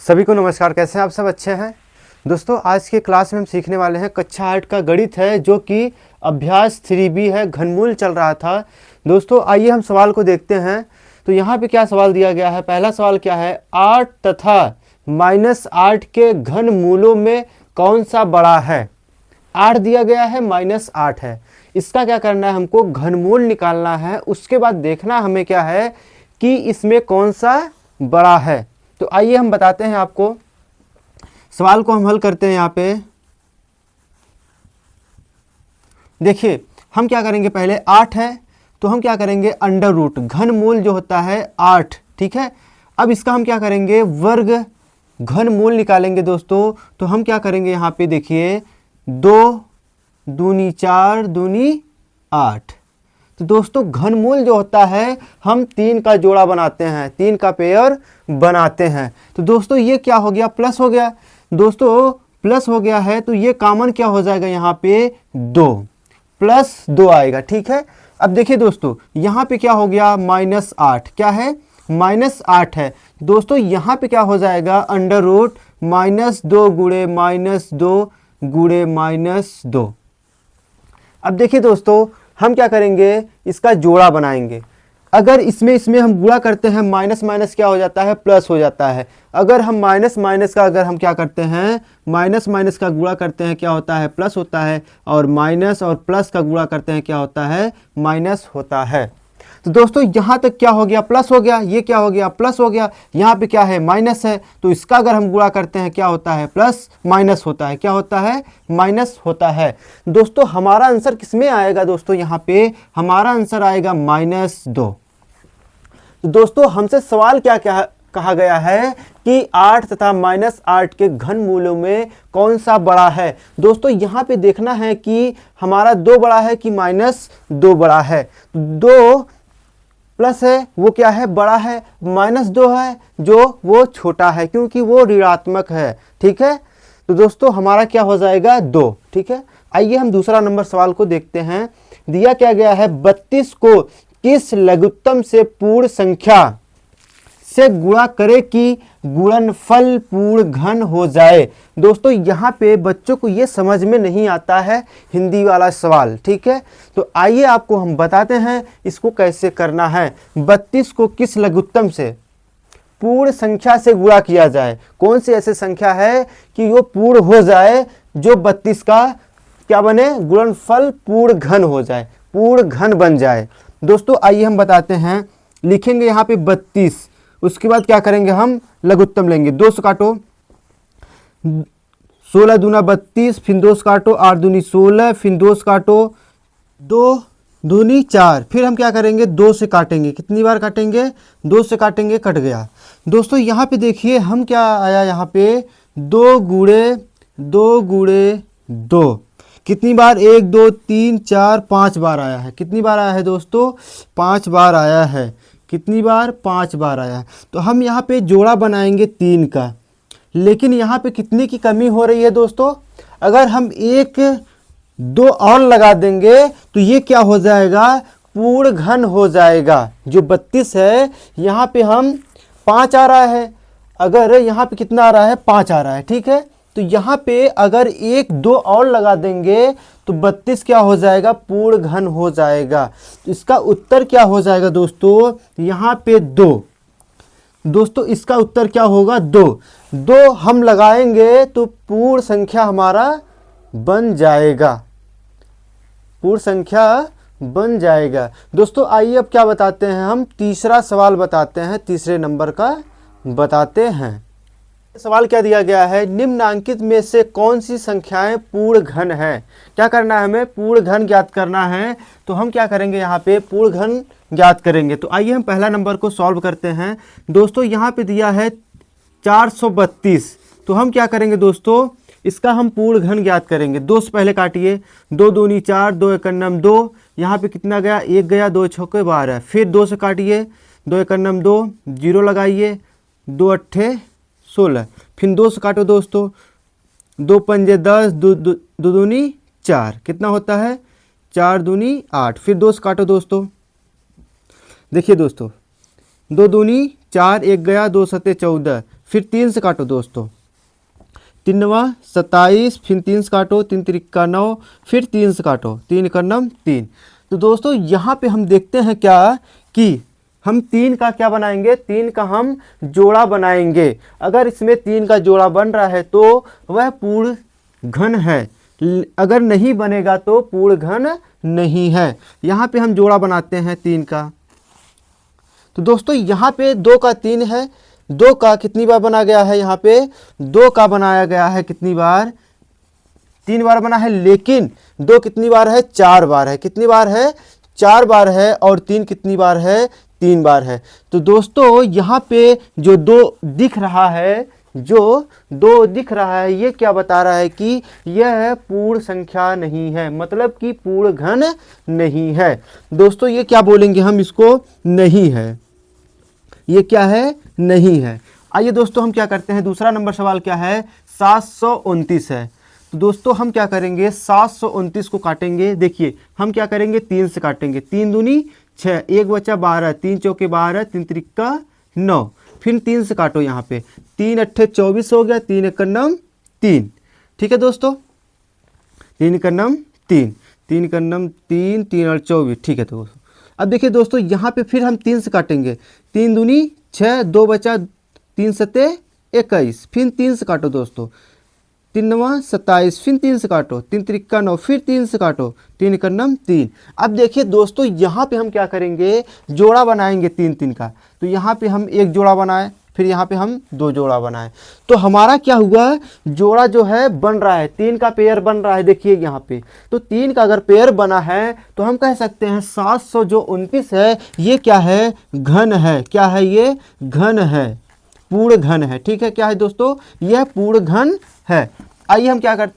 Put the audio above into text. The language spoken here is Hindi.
सभी को नमस्कार। कैसे हैं आप सब? अच्छे हैं दोस्तों। आज के क्लास में हम सीखने वाले हैं कक्षा 8 का गणित है, जो कि अभ्यास 3B है, घनमूल चल रहा था। दोस्तों आइए हम सवाल को देखते हैं। तो यहाँ पे क्या सवाल दिया गया है? पहला सवाल क्या है? 8 तथा -8 के घनमूलों में कौन सा बड़ा है? 8 दिया गया है, -8 है। इसका क्या करना है? हमको घनमूल निकालना है। उसके बाद देखना हमें क्या है कि इसमें कौन सा बड़ा है। तो आइए हम बताते हैं आपको। सवाल को हम हल करते हैं। यहाँ पे देखिए हम क्या करेंगे, पहले 8 है तो हम क्या करेंगे, अंडर रूट, घनमूल जो होता है 8, ठीक है। अब इसका हम क्या करेंगे, वर्ग घनमूल निकालेंगे दोस्तों। तो हम क्या करेंगे, यहाँ पे देखिए 2 दूनी 4 दूनी 8। तो दोस्तों घनमूल जो होता है हम 3 का जोड़ा बनाते हैं, 3 का पेयर बनाते हैं। तो दोस्तों ये क्या हो गया, प्लस हो गया। दोस्तों प्लस हो गया है तो ये कॉमन क्या हो जाएगा, यहाँ पे 2 + 2 आएगा, ठीक है। अब देखिए दोस्तों यहाँ पे क्या हो गया, -8, क्या है, -8 है। दोस्तों यहाँ पे क्या हो जाएगा, अंडर रूट -2 गुणे -2 गुणे -2। अब देखिए दोस्तों हम क्या करेंगे, इसका जोड़ा बनाएंगे। अगर इसमें हम गुणा करते हैं, माइनस माइनस क्या हो जाता है, प्लस हो जाता है। अगर हम माइनस माइनस का अगर हम क्या करते हैं, माइनस माइनस का गुणा करते हैं, क्या होता है, प्लस होता है। और माइनस और प्लस का गुणा करते हैं, क्या होता है, माइनस होता है। तो दोस्तों यहाँ तक क्या हो गया, प्लस हो गया। ये क्या हो गया, प्लस हो गया। यहाँ पे क्या है, माइनस है। तो इसका अगर हम गुणा करते हैं, क्या होता है, प्लस माइनस होता है। क्या होता है, माइनस होता है। दोस्तों हमारा आंसर किसमें आएगा, दोस्तों यहाँ पे हमारा आंसर आएगा -2। तो दोस्तों हमसे सवाल क्या क्या कहा गया है कि 8 तथा -8 के घनमूलों में कौन सा बड़ा है। दोस्तों यहाँ पे देखना है कि हमारा 2 बड़ा है कि -2 बड़ा है। 2 प्लस है वो क्या है, बड़ा है। -2 है जो वो छोटा है, क्योंकि वो ऋणात्मक है, ठीक है। तो दोस्तों हमारा क्या हो जाएगा, 2, ठीक है। आइए हम दूसरा नंबर सवाल को देखते हैं। दिया क्या गया है, 32 को किस लघुत्तम से पूर्ण संख्या से गुणा करे कि गुणनफल पूर्ण घन हो जाए। दोस्तों यहाँ पे बच्चों को ये समझ में नहीं आता है हिंदी वाला सवाल, ठीक है। तो आइए आपको हम बताते हैं इसको कैसे करना है। 32 को किस लघुत्तम से पूर्ण संख्या से गुणा किया जाए। कौन सी ऐसी संख्या है कि वो पूर्ण हो जाए, जो 32 का क्या बने, गुणनफल पूर्ण घन हो जाए, पूर्ण घन बन जाए। दोस्तों आइए हम बताते हैं। लिखेंगे यहाँ पे 32, उसके बाद क्या करेंगे, हम लघुत्तम लेंगे। 2 से काटो, 16 दूना 32, फिर 2 से काटो, 8 दूनी 16, फिर 2 से काटो, 2 दूनी 4। फिर हम क्या करेंगे, 2 से काटेंगे। कितनी बार काटेंगे, 2 से काटेंगे, कट गया। दोस्तों यहाँ पे देखिए हम क्या आया, यहाँ पे 2 गुणे 2 कितनी बार, 1 2 3 4 5 बार आया है। कितनी बार आया है दोस्तों, 5 बार आया है। कितनी बार, 5 बार आया है। तो हम यहाँ पे जोड़ा बनाएंगे 3 का। लेकिन यहाँ पे कितने की कमी हो रही है दोस्तों, अगर हम 1 2 और लगा देंगे तो ये क्या हो जाएगा, पूर्ण घन हो जाएगा। जो 32 है यहाँ पे हम 5 आ रहा है, अगर यहाँ पे कितना आ रहा है, 5 आ रहा है, ठीक है। तो यहाँ पे अगर 1 2 और लगा देंगे तो 32 क्या हो जाएगा, पूर्ण घन हो जाएगा। तो इसका उत्तर क्या हो जाएगा दोस्तों, यहाँ पे 2। दोस्तों इसका उत्तर क्या होगा, 2 हम लगाएंगे तो पूर्ण संख्या हमारा बन जाएगा, पूर्ण संख्या बन जाएगा। दोस्तों आइए अब क्या बताते हैं, हम तीसरा सवाल बताते हैं, तीसरे नंबर का बताते हैं। सवाल क्या दिया गया है, निम्नांकित में से कौन सी संख्याएं पूर्ण घन है। क्या करना है, हमें पूर्ण घन ज्ञात करना है। तो हम क्या करेंगे, यहाँ पे पूर्ण घन ज्ञात करेंगे। तो आइए हम पहला नंबर को सॉल्व करते हैं। दोस्तों यहाँ पे दिया है 432। तो हम क्या करेंगे दोस्तों, इसका हम पूर्ण घन ज्ञात करेंगे। 2 से पहले काटिए, 2 दूनी 4, 2 एकन्नम 2। यहाँ पे कितना गया, 1 गया, 2 छक्के 12। फिर 2 से काटिए, 2 एकन्नम 2, 0 लगाइए, 2 अट्ठे 16। फिर 2 से काटो दोस्तों, 2 पंजे 10, 2 दूनी 4, कितना होता है, 4 दूनी 8। फिर 2 से काटो दोस्तों, देखिए दोस्तों 2 दूनी 4 1 गया, 2 सते 14, फिर 3 से काटो दोस्तों, 3 27, फिर 3 से काटो, 3 त्रिका 9, फिर 3 से काटो, 3 का 9 3। तो दोस्तों यहाँ पे हम देखते हैं क्या कि हम 3 का क्या बनाएंगे, 3 का हम जोड़ा बनाएंगे। अगर इसमें 3 का जोड़ा बन रहा है तो वह पूर्ण घन है, अगर नहीं बनेगा तो पूर्ण घन नहीं है। यहाँ पे हम जोड़ा बनाते हैं 3 का। तो दोस्तों यहाँ पे 2 का 3 है, 2 का कितनी बार बना गया है, यहाँ पे 2 का बनाया गया है कितनी बार, 3 बार बना है, लेकिन 2 कितनी बार है, 4 बार है। कितनी बार है, 4 बार है, और 3 कितनी बार है, 3 बार है। तो दोस्तों यहाँ पे जो 2 दिख रहा है, जो 2 दिख रहा है, ये क्या बता रहा है कि यह पूर्ण संख्या नहीं है, मतलब कि पूर्ण घन नहीं है। दोस्तों ये क्या बोलेंगे हम इसको, नहीं है, ये क्या है, नहीं है। आइए दोस्तों हम क्या करते हैं, दूसरा नंबर सवाल क्या है, 729 है। तो दोस्तों हम क्या करेंगे, 729 को काटेंगे। देखिए हम क्या करेंगे, 3 से काटेंगे, 3 दूनी 6, 1 बचा 12, 3 चौके 12, 3 त्रिका 9, फिर 3 से काटो, यहाँ पे 3 अट्ठे 24 हो गया, 3 एक 9 3। ठीक है दोस्तों, 3 का 9 3, 3 का 9 3, 3 और 24। ठीक है दोस्तों, अब देखिए दोस्तों यहाँ पे फिर हम 3 से काटेंगे, 3 दूनी 6, 2 बचा, 3 सते 21, फिर 3 से काटो दोस्तों, 3 27, फिर 3 से काटो, 3 त्रिका 9, फिर 3 से काटो, 3 का 9 3। अब देखिए दोस्तों यहाँ पे हम क्या करेंगे, जोड़ा बनाएंगे 3 3 का। तो यहाँ पे हम एक जोड़ा बनाए, फिर यहाँ पे हम 2 जोड़ा बनाए, तो हमारा क्या हुआ, जोड़ा जो है बन रहा है, 3 का पेयर बन रहा है। देखिए यहाँ पे तो 3 का अगर पेयर बना है तो हम कह सकते हैं 729 है, ये क्या है, घन है। क्या है ये, घन है, पूर्ण घन है। ठीक है, क्या है दोस्तों, यह पूर्ण घन है। आइए हम क्या करते हैं,